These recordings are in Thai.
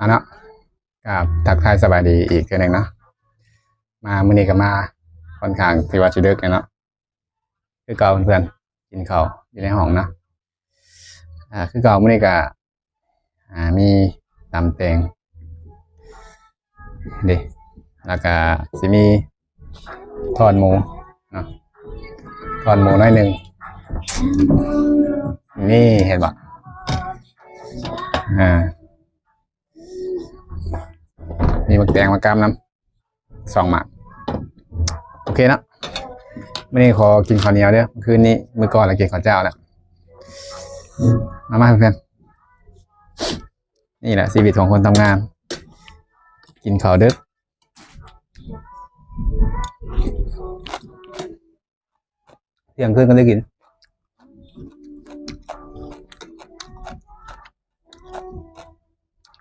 เนาะกับทักทายสบายดีอีกเทื่อนึงเนาะมามื้อนี้ก็มาค่อนข้างที่ว่าสิดึกเนาะคือเก่าเพื่อนๆกินข้าวอยู่ในห้องเนาะคือเก่ามื้อนี้ก็มีตำแตงดิแล้วก็สิมีทอดหมูเนาะทอดหมูน้อยหนึงนี่เห็นบ่มีหมึกแดงมากำน้ำ2 หมากโอเคเนาะไม่ได้ขอกินข้าวเหนียวเด้อคืนนี้มื้อก่อนเรากินข้าวเจ้าแล้วมาเพื่อนนี่แหละชีวิตของคนทำงานกินข้าวดึกเที่ยงคืนก็ได้กิน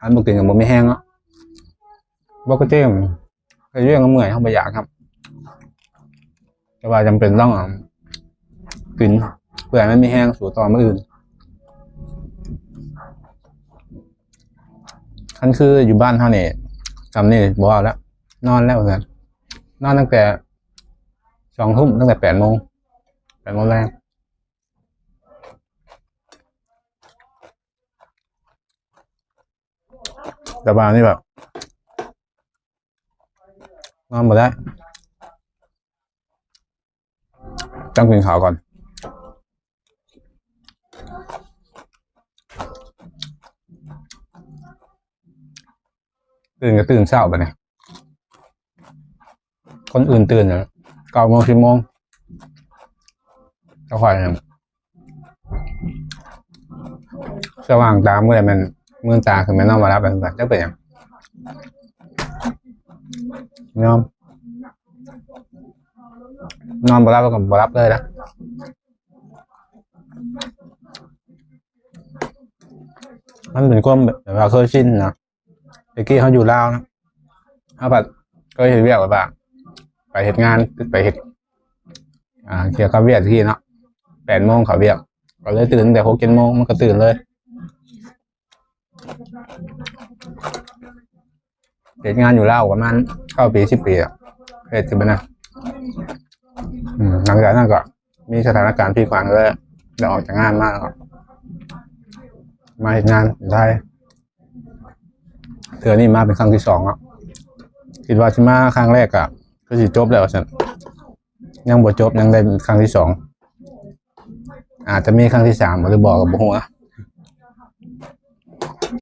อันบุกินกับผมไม่แห้งเนาะบอกก็เจ้มก็เรื่องก็เมื่อยเข้าไปอยากครับแต่ว่าจำเป็นต้องกินเพื่อไม่มีแห้งสู่ต่อมื้ออื่นขั้นคืออยู่บ้านเท่านี้จำนี่บอกแล้วนอนแล้วเพื่อนนอนตั้งแต่2 ทุ่มตั้งแต่8 โมงแรกแต่บ้านนี่แบบนอนหมดได้ต้องกินข้าวก่อนตื่นก็ตื่นเช้าไปเนี่ยคนอื่นตื่นเนี่ย9 โมง 10 โมงก็ค่อยเนี่ยสว่างตาเมื่อไรมันมือตาคือมันนอนมารับแบบจะเป็นอย่างนอนบ่รับก็บ่รับเลยนะมันเป็นความแบบว่าเคยชินนะเมื่อกี้เขาอยู่ลาวนะเขาแบบก็เห็นเวียกแบบไปเหตุงานไปเหตุเกี่ยวกับเวียกที่เนาะ8 โมงเขาเวียกก็เลยตื่นแต่6 7 โมงมันก็ตื่นเลยเหตุงานอยู่ลาวประมาณ9 ปี 10 ปีอ่ะเหตุที่บ้านนะหลังจากนั้นก็มีสถานการณ์พลิกผันเลยได้ออกจากงานมากครับมาเหตุงานอยู่ไทยเทื่อนี้มาเป็นครั้งที่ 2อ่ะคิดว่าที่มาครั้งแรกอ่ะก็สิจบแล้วฉันยังบ่จบยังได้ครั้งที่ 2อาจจะมีครั้งที่ 3หรือบอกกับบ่ฮู้นะ